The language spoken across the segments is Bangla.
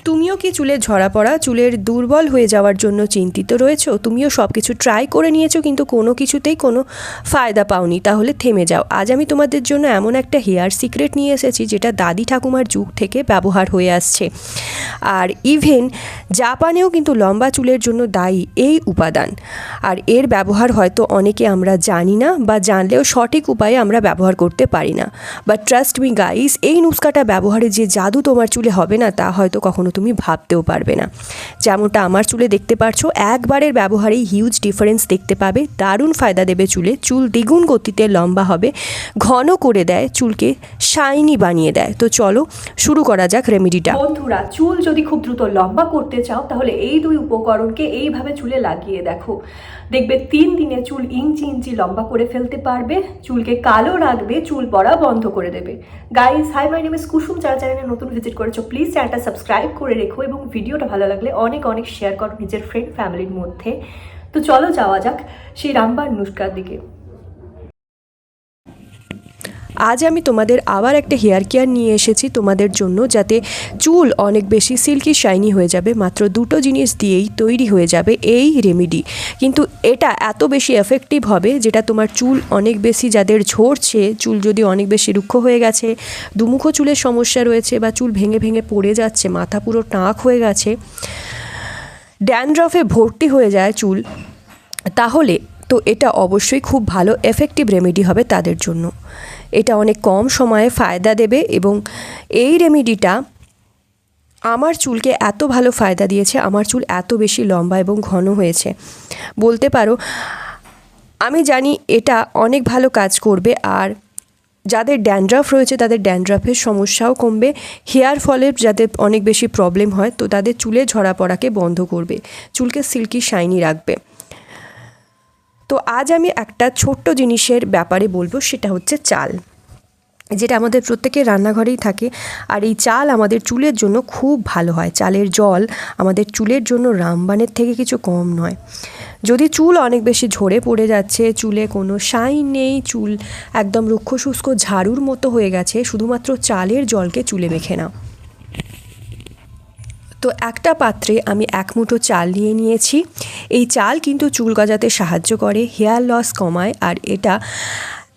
তুমিও কি চুলের ঝরা পড়া, চুলের দুর্বল হয়ে যাওয়ার জন্য চিন্তিত রয়েছো? তুমিও সব কিছু ট্রাই করে নিয়েছো কিন্তু কোনো কিছুতেই কোনো ফায়দা পাওনি? তাহলে থেমে যাও। আজ আমি তোমাদের জন্য এমন একটা হেয়ার সিক্রেট নিয়ে এসেছি যেটা দাদি ঠাকুমার যুগ থেকে ব্যবহার হয়ে আসছে। আর ইভেন জাপানেও কিন্তু লম্বা চুলের জন্য দায়ী এই উপাদান। আর এর ব্যবহার হয়তো অনেকে আমরা জানি না, বা জানলেও সঠিক উপায়ে আমরা ব্যবহার করতে পারি না। বাট ট্রাস্ট মি গাইস, এই নুস্কাটা ব্যবহারে যে জাদু তোমার চুলে হবে না তা হয়তো কখনো তুমি ভাবতেও পারবে না। যেমনটা আমার চুলে দেখতে পারছো, একবারের ব্যবহারেই হিউজ ডিফারেন্স দেখতে পাবে। দারুণ ফায়দা দেবে চুলে, চুল দ্বিগুণ গতিতে লম্বা হবে, ঘন করে দেয়, চুলকে শাইনি বানিয়ে দেয়। তো চলো শুরু করা যাক রেমেডিটা। বন্ধুরা, চুল যদি খুব দ্রুত লম্বা করতে চাও তাহলে এই দুই উপকরণকে এইভাবে চুলে লাগিয়ে দেখো। দেখবে 3 দিনে চুল ইঞ্চি ইঞ্চি লম্বা করে ফেলতে পারবে, চুলকে কালো রাখবে, চুল পড়া বন্ধ করে দেবে। Guys, hi, my name is Kusum. যারা চ্যানেলে নতুন ভিজিট করেছো প্লিজ চ্যানেলটা সাবস্ক্রাইব করে রেখো এবং ভিডিওটা ভালো লাগলে অনেক অনেক শেয়ার করো নিজের ফ্রেন্ড ফ্যামিলির মধ্যে। তো চলো যাওয়া যাক সেই রামবার নুস্কার দিকে। আজ আমি তোমাদের আবার একটা হেয়ার কেয়ার নিয়ে এসেছি তোমাদের জন্য, যাতে চুল অনেক বেশি সিল্কি শাইনি হয়ে যাবে। মাত্র 2টো জিনিস দিয়েই তৈরি হয়ে যাবে এই রেমেডি। কিন্তু এটা এত বেশি এফেক্টিভ হবে যেটা তোমার চুল অনেক বেশি, যাদের ঝরছে, চুল যদি অনেক বেশি রুক্ষ হয়ে গেছে, দুমুখো চুলের সমস্যা রয়েছে, বা চুল ভেঙে ভেঙে পড়ে যাচ্ছে, মাথা পুরো টাক হয়ে গেছে, ড্যান্ড্রফে ভর্তি হয়ে যায় চুল, তাহলে তো এটা অবশ্যই খুব ভালো এফেক্টিভ রেমেডি হবে তাদের জন্য। এটা অনেক কম সময়ে ফায়দা দেবে এবং এই রেমেডিটা আমার চুলকে এত ভালো ফায়দা দিয়েছে, আমার চুল এত বেশি লম্বা এবং ঘন হয়েছে। বলতে পারো আমি জানি এটা অনেক ভালো কাজ করবে। আর যাদের ড্যান্ড্রাফ রয়েছে তাদের ড্যান্ড্রাফের সমস্যাও কমবে, হেয়ার ফলের যাদের অনেক বেশি প্রবলেম হয় তো তাদের চুলে ঝরা পড়াকে বন্ধ করবে, চুলকে সিল্কি শাইনি রাখবে। তো আজ আমি একটা ছোট্ট জিনিসের ব্যাপারে বলবো, সেটা হচ্ছে চাল, যেটা আমাদের প্রত্যেকের রান্নাঘরেই থাকে। আর এই চাল আমাদের চুলের জন্য খুব ভালো হয়। চালের জল আমাদের চুলের জন্য রামবানের থেকে কিছু কম নয়। যদি চুল অনেক বেশি ঝরে পড়ে যাচ্ছে, চুলে কোনো শাইন নেই, চুল একদম রুক্ষ শুষ্ক ঝাড়ুর মতো হয়ে গেছে, শুধুমাত্র চালের জলকে চুলে মেখে নাও। তো একটা পাত্রে আমি 1 মুঠো চাল নিয়ে নিয়েছি। এই চাল কিন্তু চুল গজাতে সাহায্য করে, হেয়ার লস কমায়, আর এটা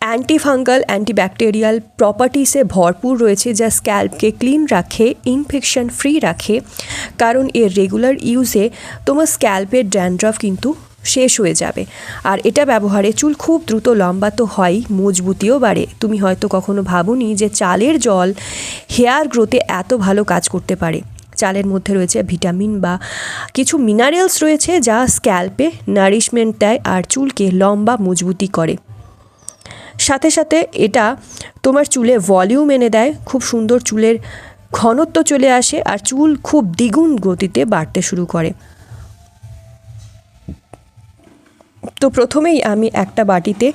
অ্যান্টিফাঙ্গাল অ্যান্টিব্যাকটেরিয়াল প্রপার্টিসে ভরপুর রয়েছে, যা স্ক্যাল্পকে ক্লিন রাখে, ইনফেকশন ফ্রি রাখে। কারণ এর রেগুলার ইউজে তোমার স্ক্যাল্পের ড্যান্ড্রাফ কিন্তু শেষ হয়ে যাবে। আর এটা ব্যবহারে চুল খুব দ্রুত লম্বা তো হয়ই, মজবুতিও বাড়ে। তুমি হয়তো কখনো ভাবোনি যে চালের জল হেয়ার গ্রোথে এত ভালো কাজ করতে পারে। চালের মধ্যে রয়েছে ভিটামিন বা কিছু মিনারেলস রয়েছে, যা স্ক্যাল্পে নারিশমেন্ট দেয় আর চুলকে লম্বা মজবুতি করে। সাথে সাথে এটা তোমার চুলে ভলিউম এনে দেয়, খুব সুন্দর চুলের ঘনত্ব চলে আসে, আর চুল খুব দ্বিগুণ গতিতে বাড়তে শুরু করে। তো প্রথমেই আমি একটা বাটিতে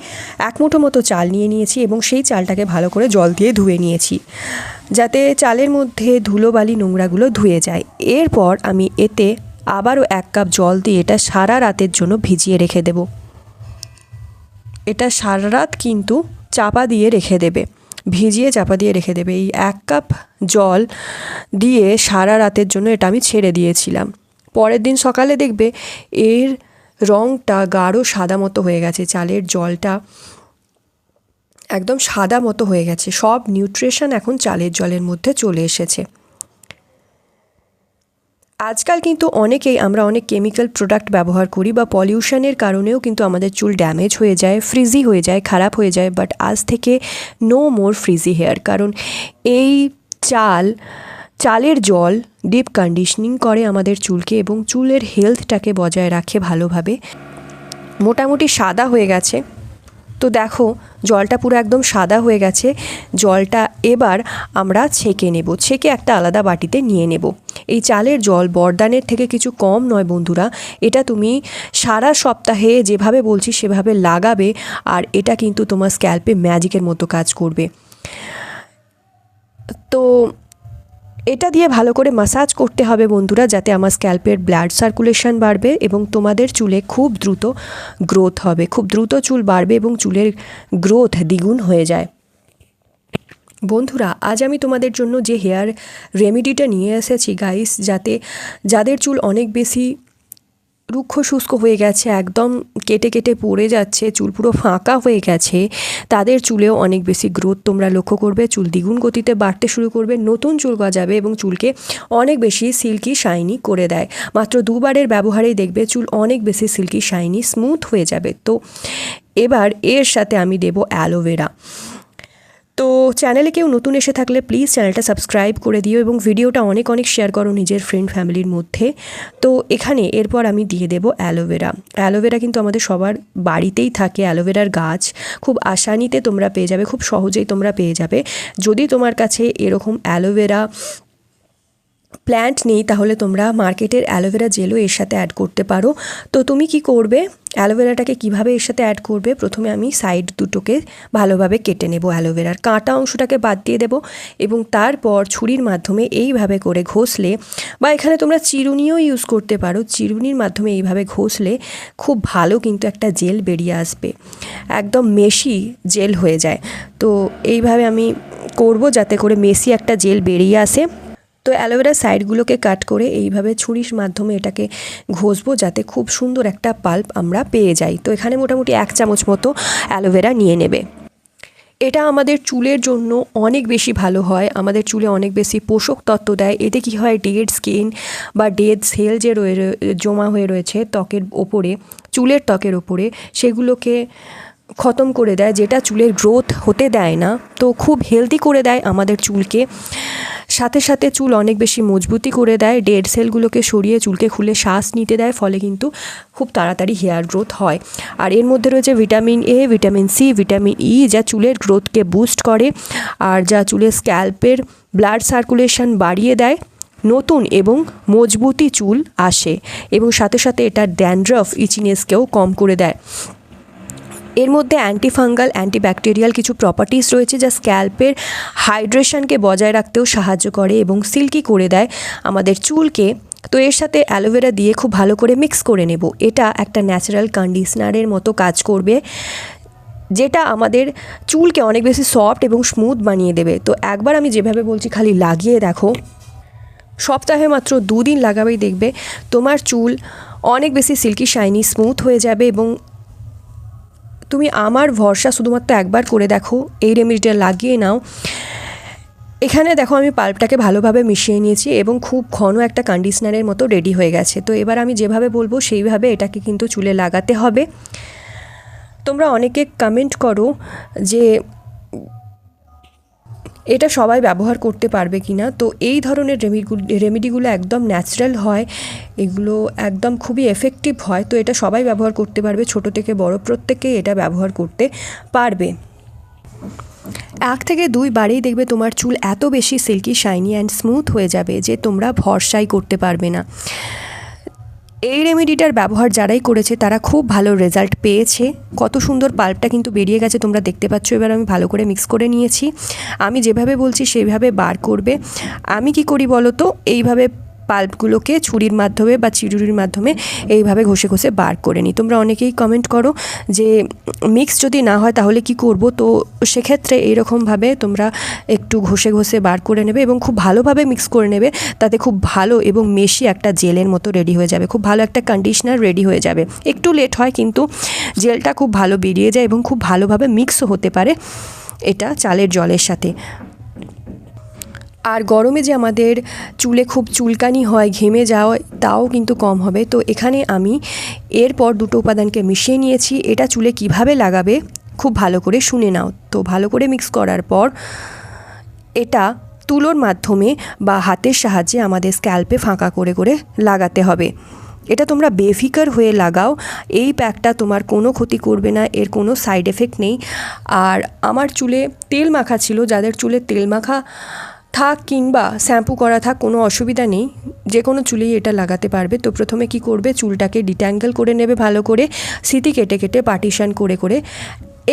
1 মুঠো মতো চাল নিয়ে নিয়েছি এবং সেই চালটাকে ভালো করে জল দিয়ে ধুয়ে নিয়েছি, যাতে চালের মধ্যে ধুলোবালি নোংরাগুলো ধুয়ে যায়। এরপর আমি এতে আবারও 1 কাপ জল দিয়ে এটা সারা রাতের জন্য ভিজিয়ে রেখে দেব। এটা সারা রাত কিন্তু চাপা দিয়ে রেখে দেবে, ভিজিয়ে চাপা দিয়ে রেখে দেবে। এই 1 কাপ জল দিয়ে সারা রাতের জন্য এটা আমি ছেড়ে দিয়েছিলাম। পরের দিন সকালে দেখবে এর রঙটা গাঢ় সাদা মতো হয়ে গেছে, চালের জলটা একদম সাদা মতো হয়ে গেছে, সব নিউট্রিশন এখন চালের জলের মধ্যে চলে এসেছে। আজকাল কিন্তু আমরা অনেক কেমিক্যাল প্রোডাক্ট ব্যবহার করি, বা পলিউশনের কারণেও কিন্তু আমাদের চুল ড্যামেজ হয়ে যায়, ফ্রিজি হয়ে যায়, খারাপ হয়ে যায়। বাট আজ থেকে নো মোর ফ্রিজি হেয়ার, কারণ এই চালের জল ডিপ কন্ডিশনিং করে আমাদের চুলকে এবং চুলের হেলথটাকে বজায় রাখে ভালোভাবে। মোটামুটি সাদা হয়ে গেছে, তো দেখো জলটা পুরো একদম সাদা হয়ে গেছে। জলটা এবার আমরা ছেঁকে নেব, ছেঁকে একটা আলাদা বাটিতে নিয়ে নেব। এই চালের জল বরদানের থেকে কিছু কম নয় বন্ধুরা। এটা তুমি সারা সপ্তাহে যেভাবে বলছি সেভাবে লাগাবে, আর এটা কিন্তু তোমার স্ক্যাল্পে ম্যাজিকের মতো কাজ করবে। তো এটা দিয়ে ভালো করে ম্যাসাজ করতে হবে বন্ধুরা, যাতে আমার স্ক্যাল্পের ব্লাড সার্কুলেশন বাড়বে এবং তোমাদের চুলে খুব দ্রুত গ্রোথ হবে, খুব দ্রুত চুল বাড়বে এবং চুলের গ্রোথ দ্বিগুণ হয়ে যায়। বন্ধুরা, আজ আমি তোমাদের জন্য যে হেয়ার রেমেডিটা নিয়ে এসেছি গাইস, যাদের চুল অনেক বেশি রুক্ষ শুষ্ক হয়ে গেছে, একদম কেটে কেটে পড়ে যাচ্ছে, চুল পুরো ফাঁকা হয়ে গেছে, তাদের চুলেও অনেক বেশি গ্রোথ তোমরা লক্ষ্য করবে, চুল দ্বিগুণ গতিতে বাড়তে শুরু করবে, নতুন চুল গজাবে এবং চুলকে অনেক বেশি সিল্কি শাইনি করে দেয়। মাত্র দুবারের ব্যবহারেই দেখবে চুল অনেক বেশি সিল্কি শাইনি স্মুথ হয়ে যাবে। তো এবার এর সাথে আমি দেব অ্যালোভেরা। তো চ্যানেলে কেউ নতুন এসে থাকলে প্লিজ চ্যানেলটা সাবস্ক্রাইব করে দিও এবং ভিডিওটা অনেক শেয়ার করো নিজের ফ্রেন্ড ফ্যামিলির মধ্যে। তো এখানে এরপর আমি দিয়ে দেব অ্যালোভেরা। অ্যালোভেরা কিন্তু আমাদের সবার বাড়িতেই থাকে, অ্যালোভেরার গাছ খুব আসানিতে তোমরা পেয়ে যাবে, খুব সহজেই তোমরা পেয়ে যাবে। যদি তোমার কাছে এরকম অ্যালোভেরা প্ল্যান্ট নেই তাহলে তোমরা মার্কেটের অ্যালোভেরা জেলও এর সাথে অ্যাড করতে পারো। তো তুমি কি করবে, অ্যালোভেরাটাকে কিভাবে এর সাথে অ্যাড করবে, প্রথমে আমি সাইড দুটোকে ভালোভাবে কেটে নেব, অ্যালোভেরার কাঁটা অংশটাকে বাদ দিয়ে দেব এবং তারপর ছুরির মাধ্যমে এইভাবে করে ঘষলে, বা এখানে তোমরা চিরুনিও ইউজ করতে পারো, চিরুনির মাধ্যমে এইভাবে ঘষলে খুব ভালো কিন্তু একটা জেল বেরিয়ে আসবে, একদম মেশি জেল হয়ে যায়। তো এইভাবে আমি করব যাতে করে মেশি একটা জেল বেরিয়ে আসে। তো অ্যালোভেরার সাইডগুলোকে কাট করে এইভাবে ছুরির মাধ্যমে এটাকে ঘষবো যাতে খুব সুন্দর একটা পাল্প আমরা পেয়ে যাই। তো এখানে মোটামুটি 1 চামচ মতো অ্যালোভেরা নিয়ে নেবে। এটা আমাদের চুলের জন্য অনেক বেশি ভালো হয়, আমাদের চুলে অনেক বেশি পোষক তত্ত্ব দেয়। এতে কি হয়, ডেড স্কিন বা ডেড সেল যে জমা হয়ে রয়েছে ত্বকের ওপরে, চুলের ত্বকের ওপরে, সেগুলোকে খতম করে দেয়, যেটা চুলের গ্রোথ হতে দেয় না। তো খুব হেলদি করে দেয় আমাদের চুলকে, সাথে সাথে চুল অনেক বেশি মজবুতি করে দেয়, ডেড সেলগুলোকে সরিয়ে চুলকে খুলে শ্বাস নিতে দেয়, ফলে কিন্তু খুব তাড়াতাড়ি হেয়ার গ্রোথ হয়। আর এর মধ্যে রয়েছে vitamin A, vitamin C, vitamin E, যা চুলের গ্রোথকে বুস্ট করে আর যা চুলের স্ক্যাল্পের ব্লাড সার্কুলেশন বাড়িয়ে দেয়, নতুন এবং মজবুতি চুল আসে এবং সাথে সাথে এটা ড্যান্ড্রফ ইচিনেসকেও কম করে দেয়। এর মধ্যে অ্যান্টিফাঙ্গাল, অ্যান্টিব্যাকটেরিয়াল কিছু প্রপার্টিস রয়েছে যা স্ক্যাল্পের হাইড্রেশনকে বজায় রাখতেও সাহায্য করে এবং সিল্কি করে দেয় আমাদের চুলকে। তো এর সাথে অ্যালোভেরা দিয়ে খুব ভালো করে মিক্স করে নেব। এটা একটা ন্যাচারাল কন্ডিশনারের মতো কাজ করবে, যেটা আমাদের চুলকে অনেক বেশি সফট এবং স্মুথ বানিয়ে দেবে। তো একবার আমি যেভাবে বলছি খালি লাগিয়ে দেখো, সপ্তাহে মাত্র 2 দিন লাগাবেই দেখবে তোমার চুল অনেক বেশি সিল্কি শাইনি স্মুথ হয়ে যাবে। এবং তুমি আমার ভরসা, শুধুমাত্র একবার করে দেখো, এই রেমেডিটা লাগিয়ে নাও। এখানে দেখো আমি পাল্পটাকে ভালোভাবে মিশিয়ে নিয়েছি এবং খুব ঘন একটা কন্ডিশনারের মতো রেডি হয়ে গেছে। তো এবার আমি যেভাবে বলবো সেইভাবে এটাকে কিন্তু চুলে লাগাতে হবে। তোমরা অনেকে কমেন্ট করো যে এটা সবাই ব্যবহার করতে পারবে কি না। তো এই ধরনের রেমেডিগুলো একদম ন্যাচারাল হয়, এগুলো একদম খুবই এফেক্টিভ হয়। তো এটা সবাই ব্যবহার করতে পারবে, ছোট থেকে বড় প্রত্যেকেই এটা ব্যবহার করতে পারবে। 1 থেকে 2 বারেই দেখবে তোমার চুল এত বেশি সিল্কি শাইনি অ্যান্ড স্মুথ হয়ে যাবে যে তোমরা ভরসাই করতে পারবে না। এই রেমেডিটার ব্যবহার যারাই করেছে তারা খুব ভালো রেজাল্ট পেয়েছে। কত সুন্দর পাল্পটা কিন্তু বেরিয়ে গেছে, তোমরা দেখতে পাচ্ছ। এবার আমি ভালো করে মিক্স করে নিয়েছি। আমি যেভাবে বলছি সেইভাবে বার করবে। আমি কি করি বলো তো, এইভাবে পাল্পগুলোকে ছুরির মাধ্যমে বা চিরুনির মাধ্যমে এইভাবে ঘষে ঘষে বার করে নিই। তোমরা অনেকেই কমেন্ট করো যে মিক্স যদি না হয় তাহলে কি করব। তো সেক্ষেত্রে এইরকমভাবে তোমরা একটু ঘষে ঘষে বার করে নেবে এবং খুব ভালোভাবে মিক্স করে নেবে, তাতে খুব ভালো এবং মেশি একটা জেলের মতো রেডি হয়ে যাবে, খুব ভালো একটা কন্ডিশনার রেডি হয়ে যাবে। একটু লেট হয় কিন্তু জেলটা খুব ভালো বেরিয়ে যায় এবং খুব ভালোভাবে মিক্সও হতে পারে এটা চালের জলের সাথে। আর গরমে যে আমাদের চুলে খুব চুলকানি হয়, ঘেমে যাওয়া, তাও কিন্তু কম হবে। তো এখানে আমি এরপর 2টো উপাদানকে মিশিয়ে নিয়েছি। এটা চুলে কিভাবে লাগাবে খুব ভালো করে শুনে নাও। তো ভালো করে মিক্স করার পর এটা তুলোর মাধ্যমে বা হাতের সাহায্যে আমাদের স্ক্যাল্পে ফাঁকা করে করে লাগাতে হবে। এটা তোমরা বেফিকার হয়ে লাগাও, এই প্যাকটা তোমার কোনো ক্ষতি করবে না, এর কোনো সাইড এফেক্ট নেই। আর আমার চুলে তেল মাখা ছিল, যাদের চুলে তেল মাখা থাক কিংবা শ্যাম্পু করা থাক কোনো অসুবিধা নেই, যে কোনো চুলেই এটা লাগাতে পারবে। তো প্রথমে কি করবে, চুলটাকে ডিট্যাঙ্গেল করে নেবে ভালো করে, সিটি কেটে কেটে পার্টিশন করে করে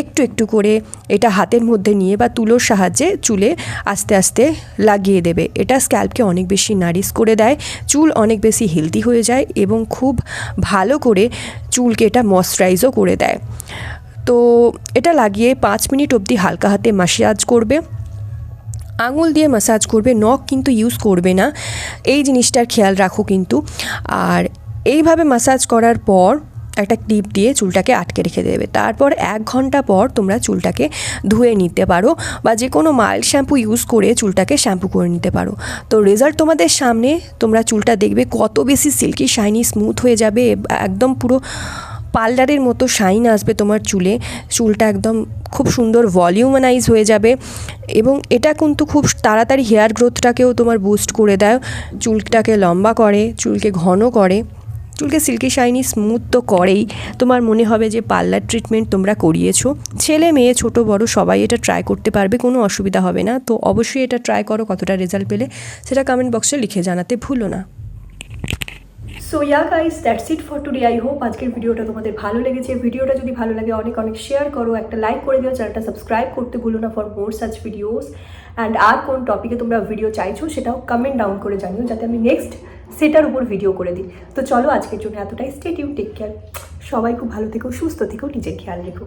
একটু একটু করে এটা হাতের মধ্যে নিয়ে বা তুলোর সাহায্যে চুলে আস্তে আস্তে লাগিয়ে দেবে। এটা স্ক্যাল্পকে অনেক বেশি নারিশ করে দেয়, চুল অনেক বেশি হেলদি হয়ে যায় এবং খুব ভালো করে চুলকে এটা ময়শ্চারাইজও করে দেয়। তো এটা লাগিয়ে 5 মিনিট অবধি হালকা হাতে ম্যাসাজ করবে। আঙুল দিয়ে ম্যাসাজ করবে, নখ কিন্তু ইউজ করবে না, এই জিনিসটার খেয়াল রাখো কিন্তু। আর এইভাবে ম্যাসাজ করার পর একটা ক্লিপ দিয়ে চুলটাকে আটকে রেখে দেবে। তারপর 1 ঘন্টা পর তোমরা চুলটাকে ধুয়ে নিতে পারো বা যে কোনো মাইল্ড শ্যাম্পু ইউজ করে চুলটাকে শ্যাম্পু করে নিতে পারো। তো রেজাল্ট তোমাদের সামনে, তোমরা চুলটা দেখবে কত বেশি সিল্কি শাইনি স্মুথ হয়ে যাবে, একদম পুরো পার্লারের মতো শাইন আসবে তোমার চুলে। চুলটা একদম খুব সুন্দর ভলিউমানাইজ হয়ে যাবে এবং এটা কিন্তু খুব তাড়াতাড়ি হেয়ার গ্রোথটাকেও তোমার বুস্ট করে দেয়, চুলটাকে লম্বা করে, চুলকে ঘন করে, চুলকে সিল্কি শাইনি স্মুথ তো করেই। তোমার মনে হবে যে পার্লার ট্রিটমেন্ট তোমরা করিয়েছো। ছেলে মেয়ে ছোট বড় সবাই এটা ট্রাই করতে পারবে, কোনো অসুবিধা হবে না। তো অবশ্যই এটা ট্রাই করো, কতটা রেজাল্ট পেলে সেটা কমেন্ট বক্সে লিখে জানাতে ভুলো না। So yeah guys, that's it for today. I hope আজকের ভিডিওটা তোমাদের ভালো লেগেছে। ভিডিওটা যদি ভালো লাগে অনেক অনেক শেয়ার করো, একটা লাইক করে দিও, চ্যানেলটা সাবস্ক্রাইব করতে ভুলো না for more such videos. And আর কোন টপিকে তোমরা ভিডিও চাইছো সেটাও কমেন্ট ডাউন করে জানিও, যাতে আমি নেক্সট সেটার উপর ভিডিও করে দিই। তো চলো আজকের জন্য এতটাই। স্টে টিউন, টেক কেয়ার, সবাই খুব ভালো থেকো, সুস্থ থেকো, নিজের খেয়াল রেখো।